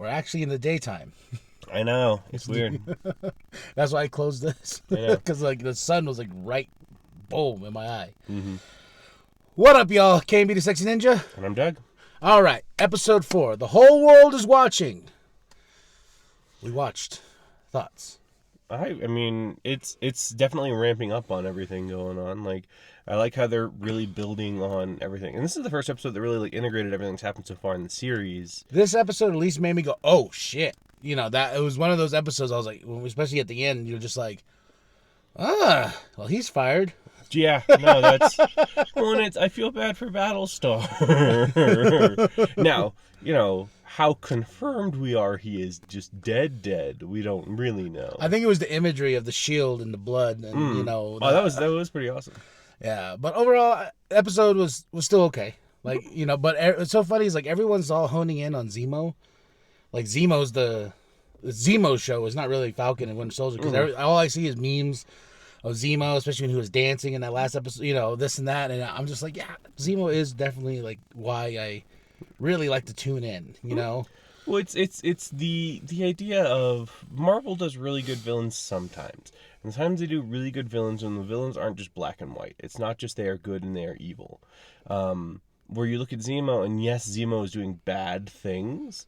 We're actually in the daytime. I know. It's weird. That's why I closed this. Because like the sun was like right, boom, in my eye. Mm-hmm. What up, y'all? KMB The Sexy Ninja. And I'm Doug. All right, episode 4. The whole world is watching. We watched. Thoughts? I mean, it's definitely ramping up on everything going on. Like, I like how they're really building on everything. And this is the first episode that really like integrated everything that's happened so far in the series. This episode at least made me go, oh, shit. You know, that it was one of those episodes I was like, especially at the end, you're just like, well, he's fired. Yeah, no, that's... Well, and I feel bad for Battlestar. Now, you know, how confirmed we are he is just dead, we don't really know. I think it was the imagery of the shield and the blood, and, you know... Oh, that was pretty awesome. Yeah, but overall, episode was still okay. Like, you know, but it's so funny, is like everyone's all honing in on Zemo. Like, Zemo's the Zemo show is not really Falcon and Winter Soldier, because all I see is memes of Zemo, especially when he was dancing in that last episode, you know, this and that, and I'm just like, yeah, Zemo is definitely like why I really like to tune in, you know. Well, it's the idea of Marvel does really good villains sometimes, and sometimes they do really good villains when the villains aren't just black and white. It's not just they are good and they are evil. Where you look at Zemo, and yes, Zemo is doing bad things,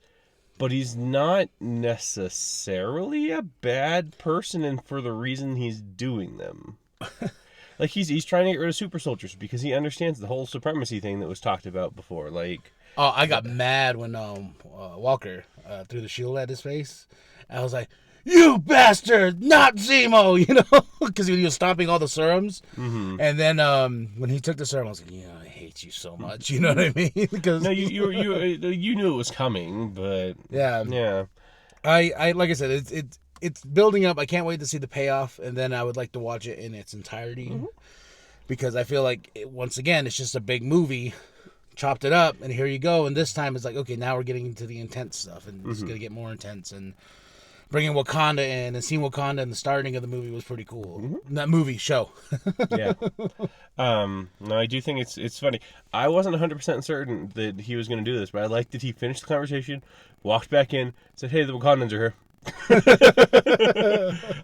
but he's not necessarily a bad person, and for the reason he's doing them. Like, he's trying to get rid of super soldiers because he understands the whole supremacy thing that was talked about before. Like, oh, I got mad when Walker threw the shield at his face. I was like, you bastard, not Zemo, you know, because he was stomping all the serums. Mm-hmm. And then when he took the serum, I was like, yeah, I hate you so much. You know what I mean? Because no, you knew it was coming, but yeah. I like I said, it's building up. I can't wait to see the payoff, and then I would like to watch it in its entirety, because I feel like once again it's just a big movie, chopped it up, and here you go. And this time it's like, okay, now we're getting into the intense stuff, and it's gonna get more intense, and bringing Wakanda in and seeing Wakanda in the starting of the movie was pretty cool. That movie show. Yeah. No, I do think it's funny. I wasn't 100% certain that he was going to do this, but I liked that he finished the conversation, walked back in, said, "Hey, the Wakandans are here."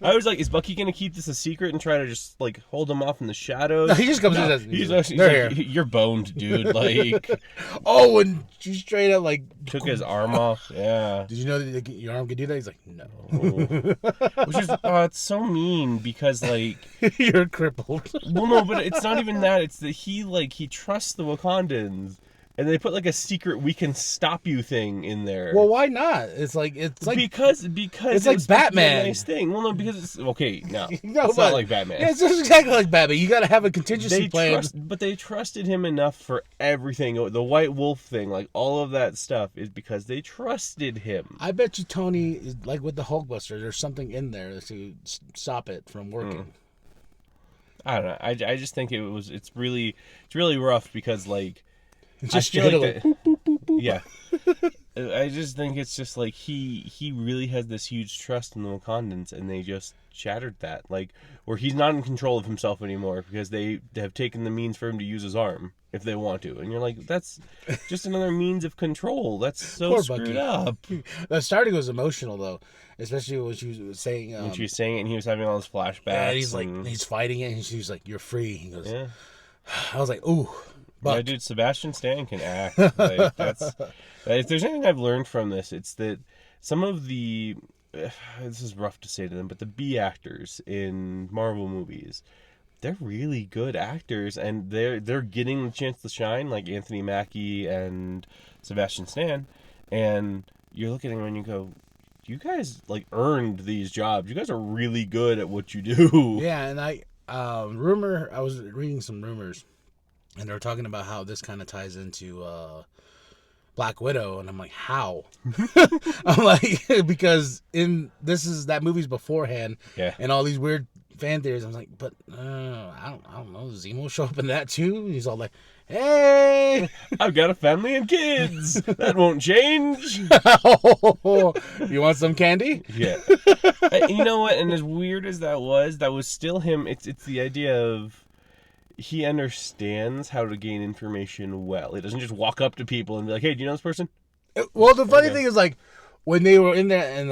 I was like, is Bucky going to keep this a secret and try to just like hold him off in the shadows? No, he just comes in and says, he's like, "You're boned, dude." Like, oh, and she straight up like took his arm off. Yeah. Did you know that your arm could do that? He's like, no. Which is it's so mean because like you're crippled. Well, no, but it's not even that. It's that he trusts the Wakandans. And they put like a secret "we can stop you" thing in there. Well, why not? It's like because it's like Batman. A nice thing. Well, no, because it's okay. No, no, it's not like Batman. Yeah, it's just exactly like Batman. You got to have a contingency plan. But they trusted him enough for everything. The White Wolf thing, like all of that stuff, is because they trusted him. I bet you Tony is like with the Hulkbuster. There's something in there to stop it from working. I don't know. I just think it's really rough because like. Just I feel like boop, boop, boop. Yeah. I just think it's just like he really has this huge trust in the Wakandans, and they just shattered that. Like, where he's not in control of himself anymore because they have taken the means for him to use his arm if they want to. And you're like, that's just another means of control. That's so poor screwed Bucky. up. The starting was emotional though, especially when she was saying when she was saying it and he was having all those flashbacks. Yeah, he's like he's fighting it and she's like, "You're free." He goes, yeah. I was like, "Ooh." Yeah, dude, Sebastian Stan can act. Like, if there's anything I've learned from this, it's that some of the this is rough to say to them, but the B actors in Marvel movies, they're really good actors, and they're getting the chance to shine, like Anthony Mackie and Sebastian Stan, and you're looking at them and you go, you guys like earned these jobs. You guys are really good at what you do. Yeah, and I was reading some rumors. And they were talking about how this kind of ties into Black Widow, and I'm like, how? I'm like, because that movie's beforehand, and all these weird fan theories. I was like, but I don't know. Does Zemo show up in that too? And he's all like, hey, I've got a family and kids. That won't change. You want some candy? Yeah. You know what? And as weird as that was still him. It's the idea of. He understands how to gain information well. He doesn't just walk up to people and be like, "Hey, do you know this person?" Well, the funny thing is, like, when they were in there in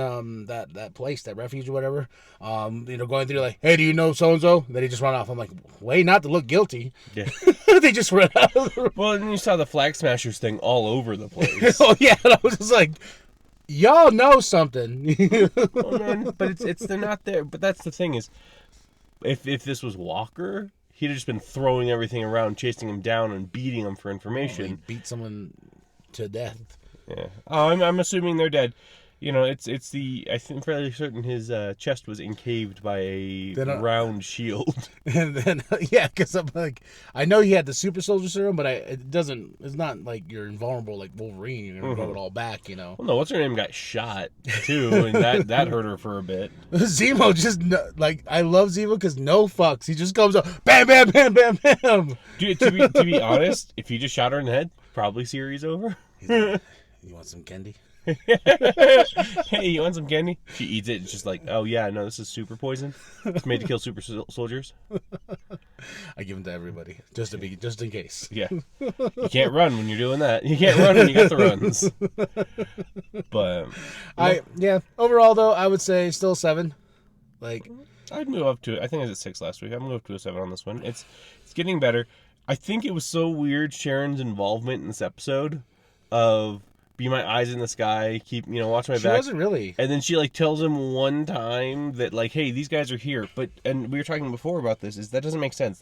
that place, that refuge or whatever, going through like, hey, do you know so and so? Then he just run off. I'm like, way not to look guilty. Yeah. They just ran out. Well, and you saw the Flag Smashers thing all over the place. Oh yeah, and I was just like, y'all know something. Well, man, but they're not there. But that's the thing is, if this was Walker, he'd have just been throwing everything around, chasing him down, and beating him for information. He beat someone to death. Yeah. Oh, I'm assuming they're dead. It's the I think fairly certain his chest was encaved by a round shield. And then yeah, because I'm like, I know he had the super soldier serum, but it's not like you're invulnerable like Wolverine. You're gonna grow it all back, Well, no, what's her name got shot too, and that hurt her for a bit. Zemo just like, I love Zemo because no fucks. He just comes up, bam, bam, bam, bam, bam. Dude, to be honest, if he just shot her in the head, probably series over. He's like, you want some candy? Hey, you want some candy? She eats it. It's just like, oh yeah, no, this is super poison. It's made to kill super soldiers. I give them to everybody just in case. Yeah, you can't run when you're doing that. You can't run when you got the runs. But overall though, I would say still 7. Like, I'd move up to it. I think I was at 6 last week. I'd move up to a 7 on this one. It's getting better. I think it was so weird Sharon's involvement in this episode of be my eyes in the sky, keep, watch my back. She wasn't really. And then she, tells him one time that, hey, these guys are here. And we were talking before about this, is that doesn't make sense.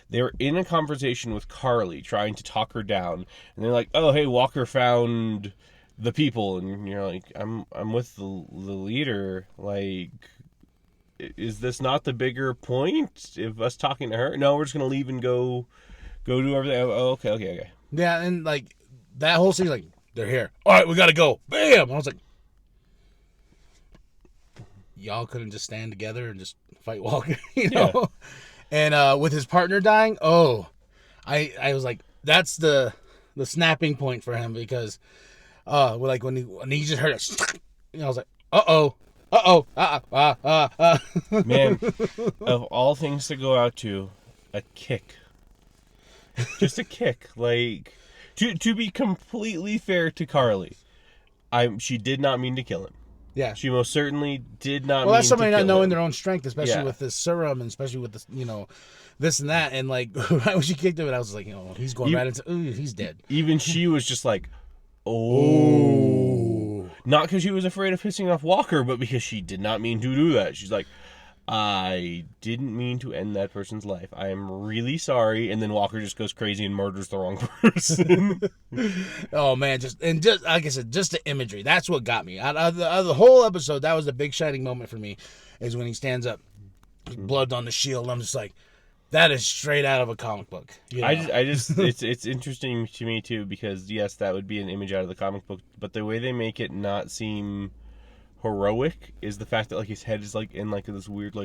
They were in a conversation with Carly, trying to talk her down. And they're like, oh, hey, Walker found the people. And you're like, I'm with the leader. Is this not the bigger point of us talking to her? No, we're just going to leave and go do everything. Oh, okay. Yeah, and, that whole scene, they're here. All right, we got to go. Bam! I was like, y'all couldn't just stand together and just fight Walker, know? Yeah. And with his partner dying, I was like, that's the snapping point for him because, when he just heard it, I was like, Man, of all things to go out to, a kick. Just a kick. To be completely fair to Carly, she did not mean to kill him. Yeah. She most certainly did not mean to kill him. Well, that's somebody not knowing their own strength, especially with this serum and especially with this, this and that. And, right when she kicked him, I was like, he's going right into, he's dead. Even she was just like, oh. Not because she was afraid of pissing off Walker, but because she did not mean to do that. She's like, I didn't mean to end that person's life. I am really sorry. And then Walker just goes crazy and murders the wrong person. Oh, man. Just like I said, just the imagery. That's what got me. Out of the whole episode, that was the big shining moment for me, is when he stands up, blood on the shield. I'm just like, that is straight out of a comic book. I just it's interesting to me, too, because, yes, that would be an image out of the comic book. But the way they make it not seem heroic is the fact that his head is in this weird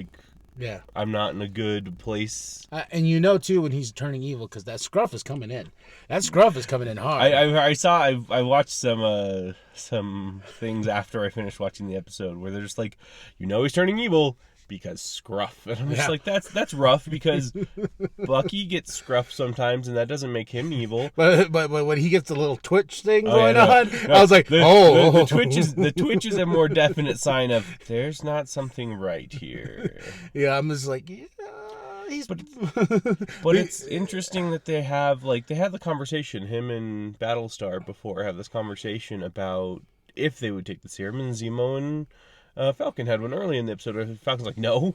I'm not in a good place, and too when he's turning evil because that scruff is coming in. That scruff is coming in hard. I watched some things after I finished watching the episode where they're just he's turning evil because scruff, and I'm just that's rough because Bucky gets scruff sometimes and that doesn't make him evil. But when he gets the little twitch thing going on, I was like, the twitch is a more definite sign of there's not something right here. Yeah, I'm just like, yeah. But it's interesting that they have they had the conversation, him and Battlestar before have this conversation about if they would take the serum, and Zemo and Falcon had one early in the episode where Falcon's like, no.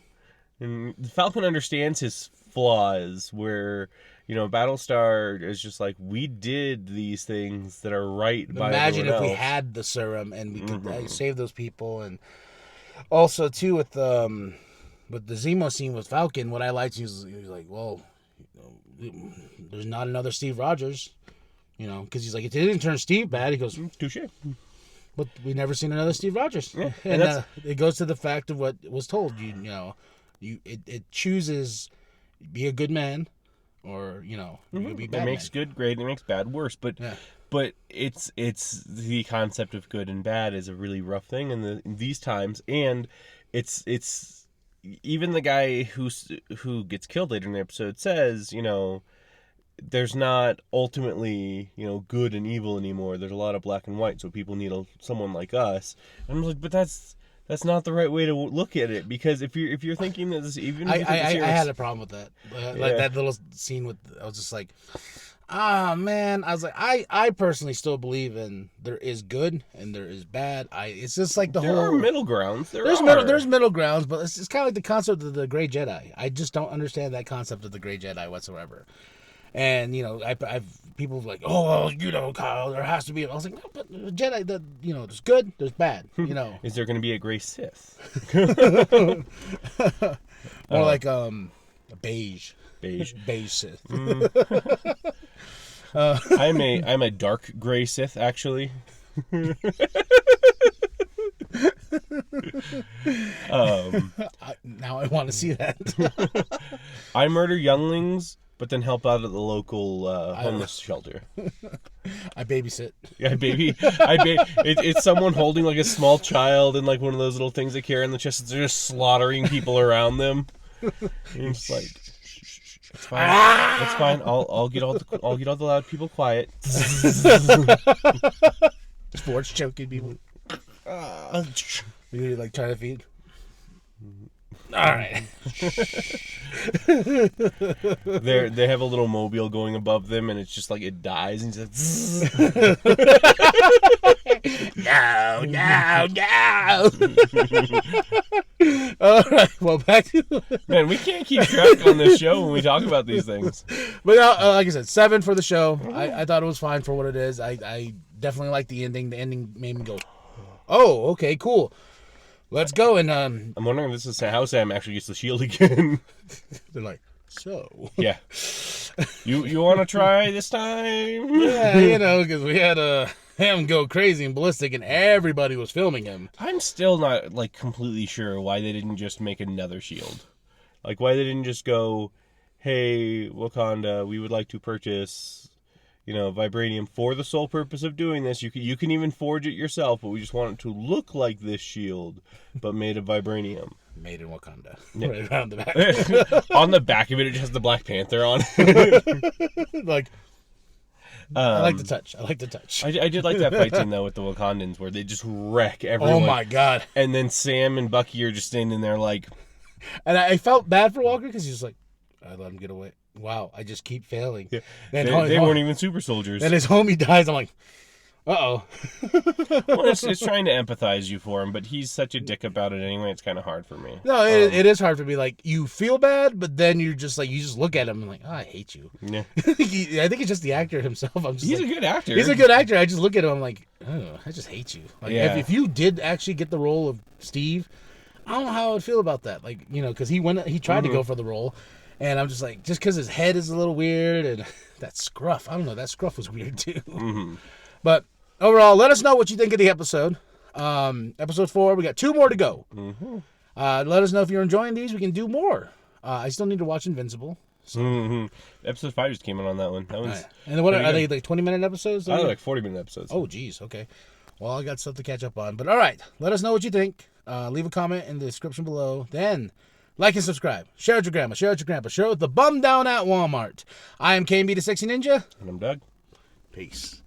And Falcon understands his flaws where, Battlestar is just we did these things that are right by Imagine if else. We had the serum and we could save those people. And also, too, with the Zemo scene with Falcon, what I liked, he was like, well, there's not another Steve Rogers, because he's like, it didn't turn Steve bad. He goes, touche. But we never seen another Steve Rogers. Yeah, and it goes to the fact of what was told. It chooses be a good man, or you be bad. It makes good great, and it makes bad worse. But it's the concept of good and bad is a really rough thing in these times, and it's even the guy who gets killed later in the episode says, there's not ultimately, good and evil anymore. There's a lot of black and white, so people need someone like us. And I'm like, but that's not the right way to look at it, because if you're thinking that this, even if I had a problem with that. Like that little scene with, I was just like, man, I was like, I personally still believe in there is good and there is bad. It's just like there are middle grounds. There's middle grounds, but it's kind of like the concept of the Gray Jedi. I just don't understand that concept of the Gray Jedi whatsoever. And I've people like, oh, well, Kyle, there has to be. I was like, no, but Jedi, there's good, there's bad. Is there going to be a Gray Sith? More like a beige Sith. I'm a dark Gray Sith, actually. Now I want to see that. I murder younglings, but then help out at the local homeless shelter. I babysit. Yeah, it's someone holding like a small child in like one of those little things they carry on the chest. They're just slaughtering people around them. And it's like, it's fine. It's fine. I'll get all the loud people quiet. Sports choking people. You like trying to feed. All right. They have a little mobile going above them, and it's just like it dies, and it's like, no. All right. Well, back to man, we can't keep track on this show when we talk about these things. But like I said, 7 for the show. I thought it was fine for what it is. I definitely like the ending. The ending made me go, oh, okay, cool. Let's go. And I'm wondering if this is how Sam actually gets the shield again. They're like, so yeah, you want to try this time? Yeah, because we had him go crazy and ballistic, and everybody was filming him. I'm still not like completely sure why they didn't just make another shield. Like why they didn't just go, hey, Wakanda, we would like to purchase, vibranium for the sole purpose of doing this. You can even forge it yourself, but we just want it to look like this shield, but made of vibranium. Made in Wakanda. Yeah. Right around the back. On the back of it, it just has the Black Panther on. Like, I like the touch. I did like that fight scene though with the Wakandans where they just wreck everyone. Oh my god! And then Sam and Bucky are just standing there like. And I felt bad for Walker because he's like, I let him get away. Wow, I just keep failing. Yeah. They weren't even super soldiers. Then his homie dies. I'm like, uh-oh. Well, it's trying to empathize you for him, but he's such a dick about it anyway. It's kind of hard for me. No, it is hard to be like, you feel bad, but then you're just like, you just look at him and like, oh, I hate you. Yeah. I think it's just the actor himself. He's a good actor. He's a good actor. I just look at him, I'm like, oh, I just hate you. Like, yeah. if you did actually get the role of Steve, I don't know how I would feel about that. Like, because he tried to go for the role. And I'm just like, just because his head is a little weird and that scruff, I don't know, that scruff was weird too. Mm-hmm. But overall, let us know what you think of the episode. Episode 4, we got 2 more to go. Mm-hmm. Let us know if you're enjoying these. We can do more. I still need to watch Invincible. So. Mm-hmm. Episode 5 just came in on that one. That one's and what are they, like 20-minute episodes? I like 40-minute episodes. Oh, geez. Okay. Well, I got stuff to catch up on. But all right, let us know what you think. Leave a comment in the description below. Then like and subscribe. Share with your grandma. Share with your grandpa. Share with the bum down at Walmart. I am KMB The Sexy Ninja. And I'm Doug. Peace.